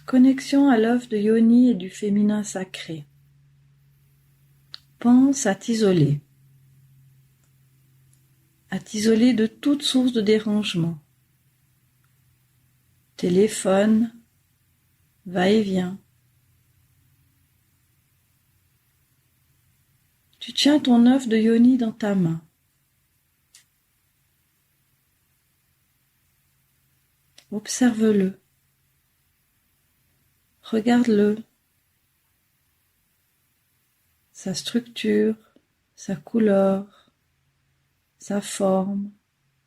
Connexion à l'œuf de Yoni et du féminin sacré. Pense à t'isoler de toute source de dérangement. Téléphone, va-et-vient. Tu tiens ton œuf de Yoni dans ta main. Observe-le. Regarde-le. Sa structure, sa couleur, sa forme,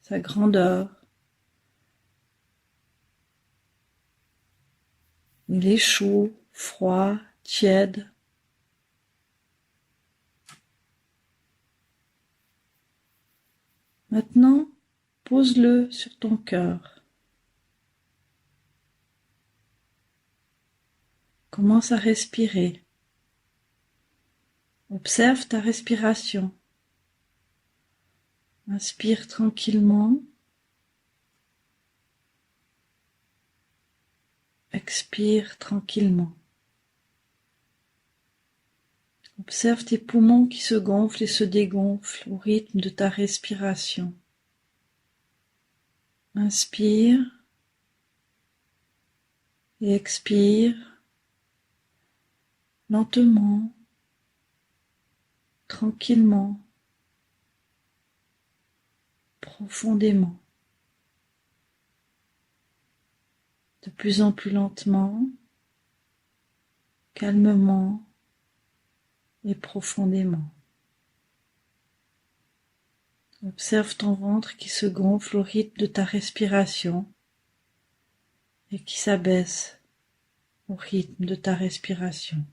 sa grandeur. Il est chaud, froid, tiède. Maintenant, pose-le sur ton cœur. Commence à respirer. Observe ta respiration. Inspire tranquillement. Expire tranquillement. Observe tes poumons qui se gonflent et se dégonflent au rythme de ta respiration. Inspire et expire lentement, tranquillement, profondément. De plus en plus lentement, calmement et profondément. Observe ton ventre qui se gonfle au rythme de ta respiration et qui s'abaisse au rythme de ta respiration.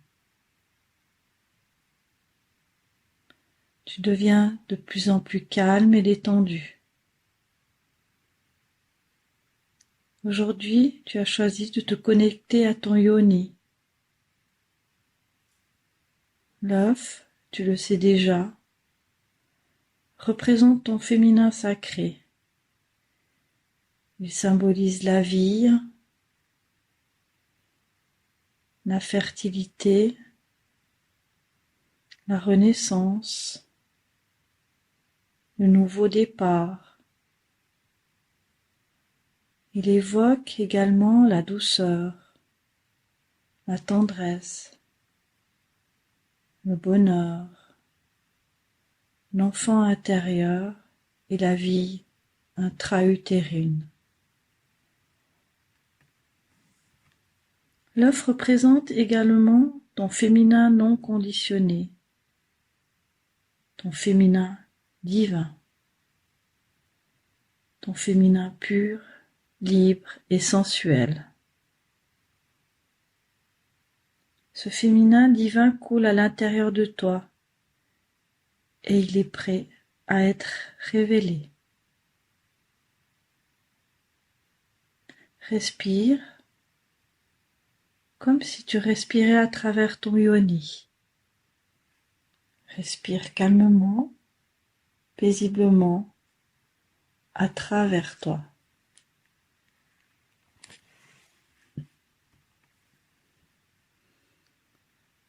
Tu deviens de plus en plus calme et détendu. Aujourd'hui, tu as choisi de te connecter à ton yoni. L'œuf, tu le sais déjà, représente ton féminin sacré. Il symbolise la vie, la fertilité, la renaissance, le nouveau départ. Il évoque également la douceur, la tendresse, le bonheur, l'enfant intérieur et la vie intra-utérine. L'œuf représente également ton féminin non conditionné, ton féminin divin, ton féminin pur, libre et sensuel. Ce féminin divin coule à l'intérieur de toi et il est prêt à être révélé. Respire comme si tu respirais à travers ton yoni. Respire calmement, paisiblement, à travers toi.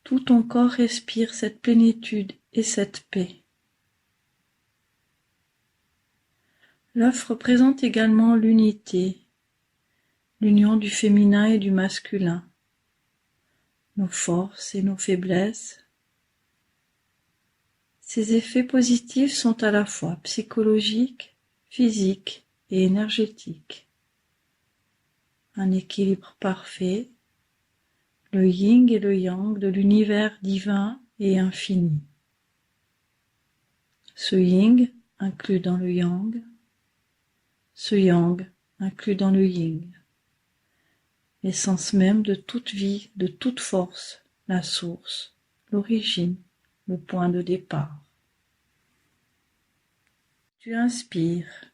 Tout ton corps respire cette plénitude et cette paix. L'œuf représente également l'unité, l'union du féminin et du masculin, nos forces et nos faiblesses. Ces effets positifs sont à la fois psychologiques, physiques et énergétiques. Un équilibre parfait, le yin et le yang de l'univers divin et infini. Ce yin inclus dans le yang, ce yang inclus dans le yin. L'essence même de toute vie, de toute force, la source, l'origine, le point de départ. Tu inspires,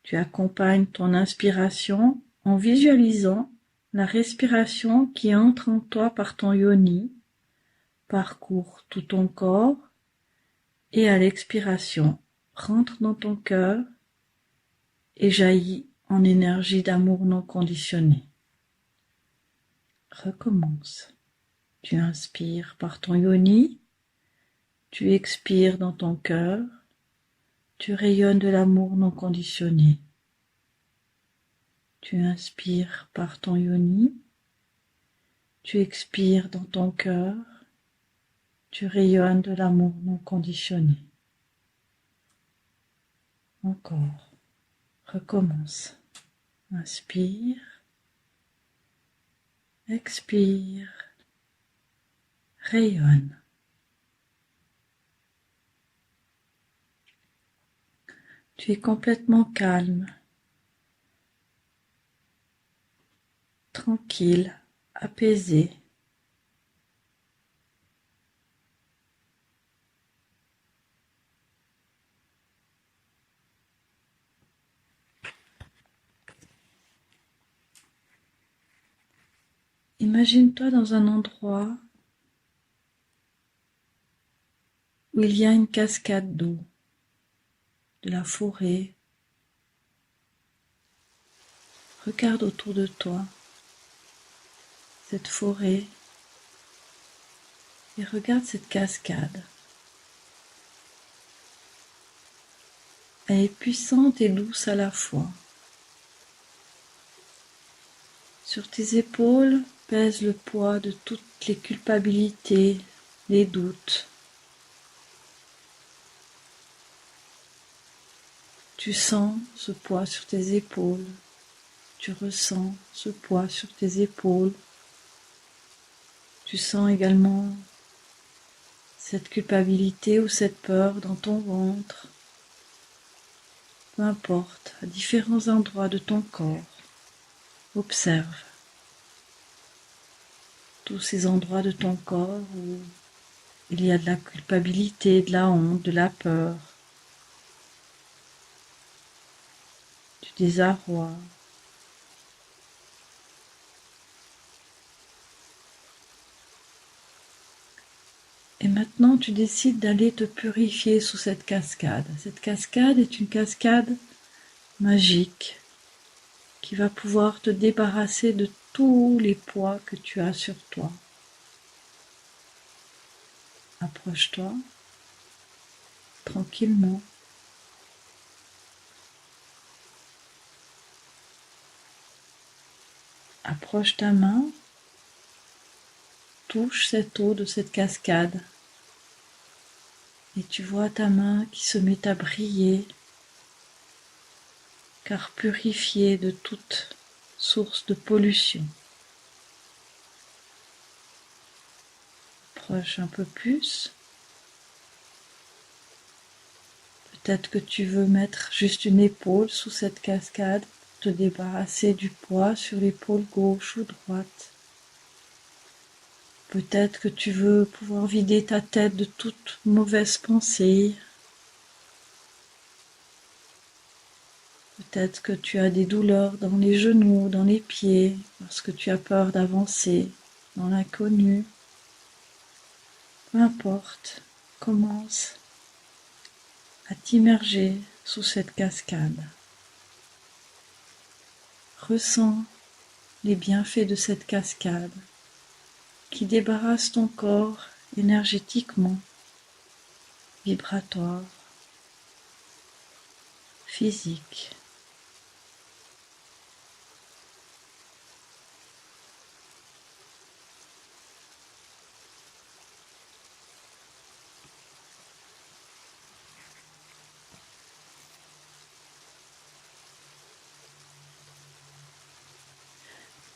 tu accompagnes ton inspiration en visualisant la respiration qui entre en toi par ton yoni, parcourt tout ton corps et à l'expiration rentre dans ton cœur et jaillit en énergie d'amour non conditionné. Recommence. Tu inspires par ton yoni, tu expires dans ton cœur, tu rayonnes de l'amour non conditionné. Tu inspires par ton yoni, tu expires dans ton cœur, tu rayonnes de l'amour non conditionné. Encore. Recommence. Inspire, expire, rayonne. Tu es complètement calme, tranquille, apaisé. Imagine-toi dans un endroit où il y a une cascade d'eau, de la forêt. Regarde autour de toi cette forêt et regarde cette cascade. Elle est puissante et douce à la fois. Sur tes épaules pèse le poids de toutes les culpabilités, les doutes. Tu sens ce poids sur tes épaules. Tu ressens ce poids sur tes épaules. Tu sens également cette culpabilité ou cette peur dans ton ventre. Peu importe, à différents endroits de ton corps. Observe tous ces endroits de ton corps où il y a de la culpabilité, de la honte, de la peur, du désarroi. Et maintenant, tu décides d'aller te purifier sous cette cascade. Cette cascade est une cascade magique qui va pouvoir te débarrasser de tous les poids que tu as sur toi. Approche-toi tranquillement. Approche ta main, touche cette eau de cette cascade et tu vois ta main qui se met à briller car purifiée de toute source de pollution. Approche un peu plus. Peut-être que tu veux mettre juste une épaule sous cette cascade pour te débarrasser du poids sur l'épaule gauche ou droite. Peut-être que tu veux pouvoir vider ta tête de toute mauvaise pensée. Peut-être que tu as des douleurs dans les genoux, dans les pieds, parce que tu as peur d'avancer dans l'inconnu. Peu importe, commence à t'immerger sous cette cascade. Ressens les bienfaits de cette cascade qui débarrasse ton corps énergétiquement, vibratoire, physique.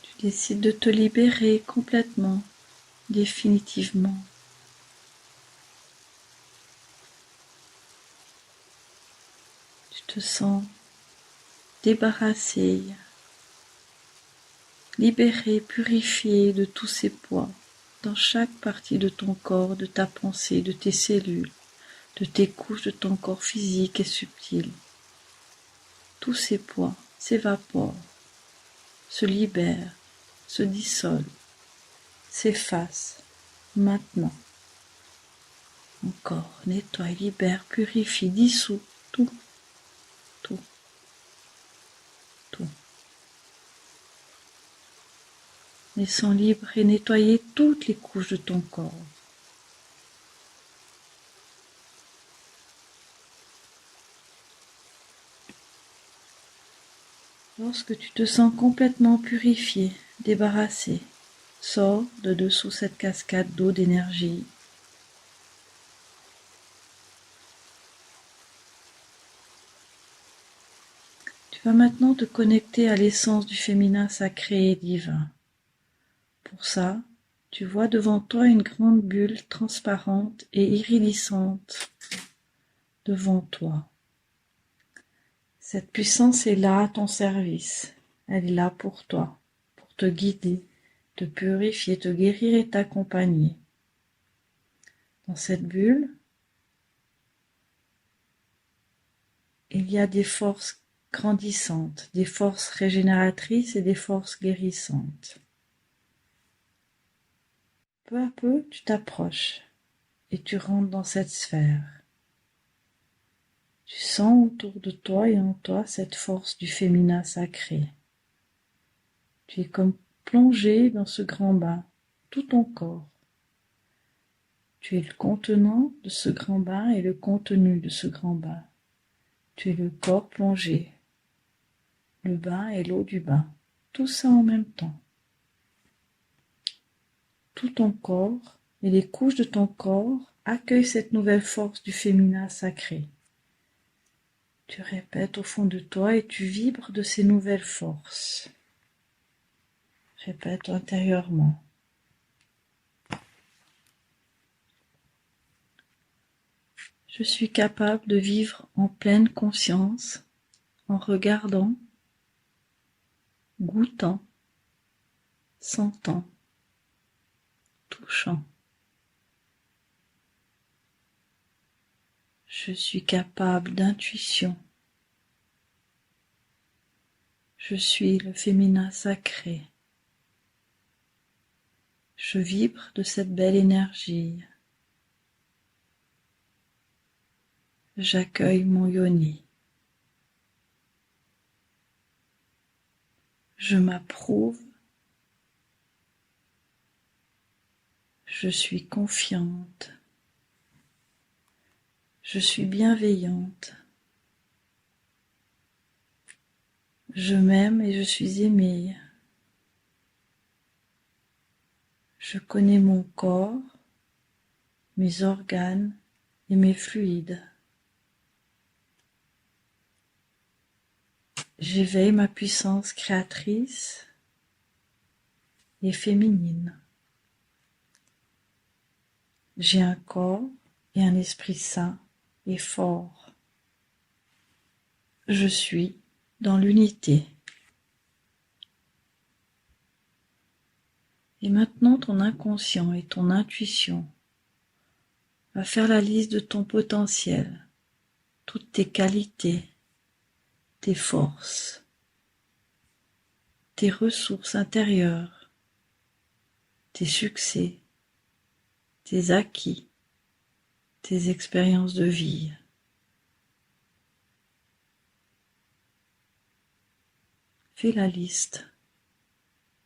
Tu décides de te libérer complètement, définitivement. Tu te sens débarrassé, libéré, purifié de tous ces poids dans chaque partie de ton corps, de ta pensée, de tes cellules, de tes couches de ton corps physique et subtil. Tous ces poids s'évaporent, se libèrent, se dissolvent, s'effacent maintenant. Encore, nettoie, libère, purifie, dissout tout, tout, tout. laissant libre et nettoyer toutes les couches de ton corps. Lorsque tu te sens complètement purifié, débarrassé, sors de dessous cette cascade d'eau d'énergie. Tu vas maintenant te connecter à l'essence du féminin sacré et divin. Pour ça, tu vois devant toi une grande bulle transparente et iridescente devant toi. Cette puissance est là à ton service. Elle est là pour toi, pour te guider, te purifier, te guérir et t'accompagner. Dans cette bulle, il y a des forces grandissantes, des forces régénératrices et des forces guérissantes. Peu à peu, tu t'approches et tu rentres dans cette sphère. Tu sens autour de toi et en toi cette force du féminin sacré. Tu es comme plongé dans ce grand bain, tout ton corps. Tu es le contenant de ce grand bain et le contenu de ce grand bain. Tu es le corps plongé, le bain et l'eau du bain, tout ça en même temps. Tout ton corps et les couches de ton corps accueillent cette nouvelle force du féminin sacré. Tu répètes au fond de toi et tu vibres de ces nouvelles forces. Répète intérieurement. Je suis capable de vivre en pleine conscience, en regardant, goûtant, sentant, touchant. Je suis capable d'intuition. Je suis le féminin sacré. Je vibre de cette belle énergie. J'accueille mon yoni. Je m'approuve. Je suis confiante. Je suis bienveillante. Je m'aime et je suis aimée. Je connais mon corps, mes organes et mes fluides. J'éveille ma puissance créatrice et féminine. J'ai un corps et un esprit sain et fort. Je suis dans l'unité. Et maintenant ton inconscient et ton intuition va faire la liste de ton potentiel, toutes tes qualités, tes forces, tes ressources intérieures, tes succès, tes acquis, tes expériences de vie. Fais la liste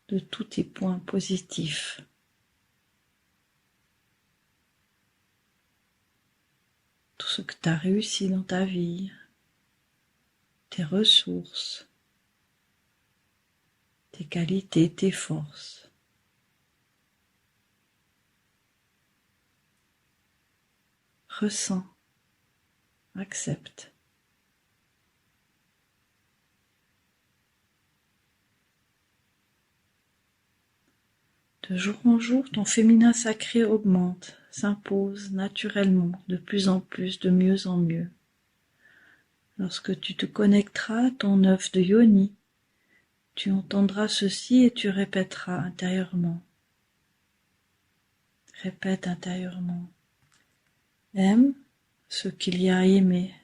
de tous tes points positifs. Tout ce que tu as réussi dans ta vie, tes ressources, tes qualités, tes forces. Ressens, accepte. De jour en jour, ton féminin sacré augmente, s'impose naturellement, de plus en plus, de mieux en mieux. Lorsque tu te connecteras à ton œuf de yoni, tu entendras ceci et tu répéteras intérieurement. Répète intérieurement. Aime ce qu'il y a à aimer.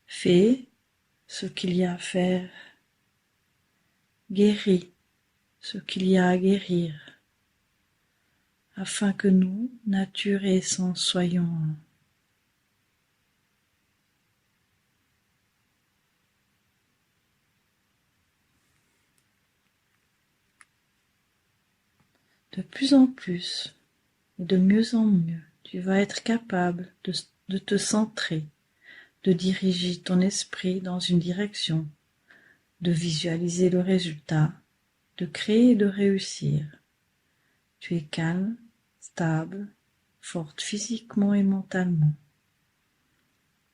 Fais ce qu'il y a à faire. Guéris ce qu'il y a à guérir, afin que nous, nature et essence, soyons un. De plus en plus et de mieux en mieux, tu vas être capable de te centrer, de diriger ton esprit dans une direction, de visualiser le résultat, de créer et de réussir. Tu es calme, stable, forte physiquement et mentalement.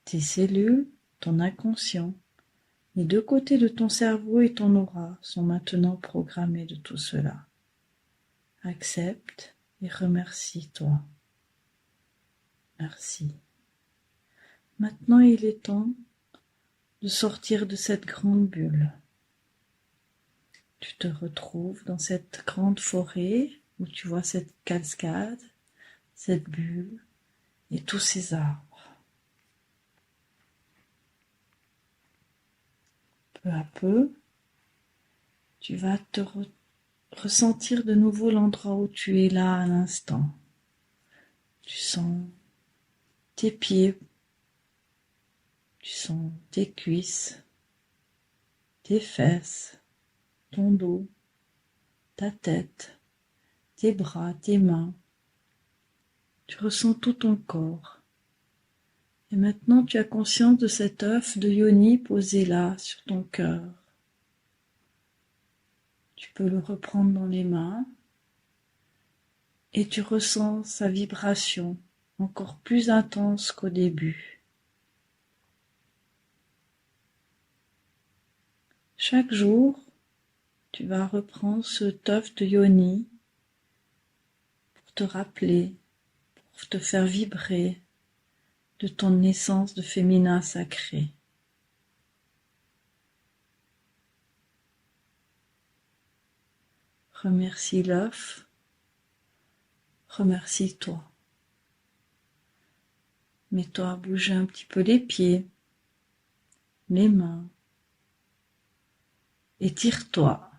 Tes cellules, ton inconscient, les deux côtés de ton cerveau et ton aura sont maintenant programmés de tout cela. Accepte et remercie-toi. Merci. Maintenant, il est temps de sortir de cette grande bulle. Tu te retrouves dans cette grande forêt où tu vois cette cascade, cette bulle et tous ces arbres. Peu à peu, tu vas te ressentir de nouveau l'endroit où tu es là à l'instant. Tu sens tes pieds, tu sens tes cuisses, tes fesses, ton dos, ta tête, tes bras, tes mains. Tu ressens tout ton corps. Et maintenant tu as conscience de cet œuf de yoni posé là sur ton cœur. Tu peux le reprendre dans les mains et tu ressens sa vibration encore plus intense qu'au début. Chaque jour, tu vas reprendre ce œuf de yoni pour te rappeler, pour te faire vibrer de ton essence de féminin sacré. Remercie l'œuf, remercie-toi. Mets-toi à bouger un petit peu les pieds, les mains. Étire-toi.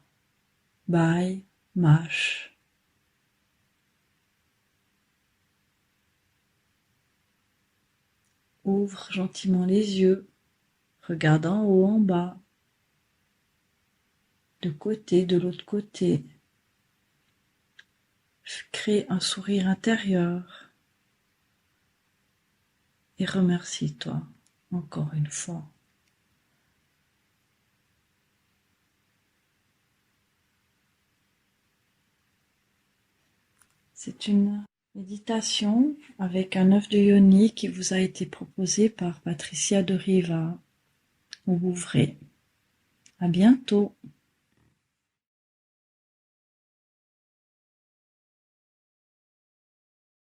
Baille, mâche. Ouvre gentiment les yeux. Regarde en haut, en bas. De côté, de l'autre côté. Crée un sourire intérieur. Et remercie-toi encore une fois. C'est une méditation avec un œuf de yoni qui vous a été proposé par Patricia de Riva. Ouvrez. À bientôt.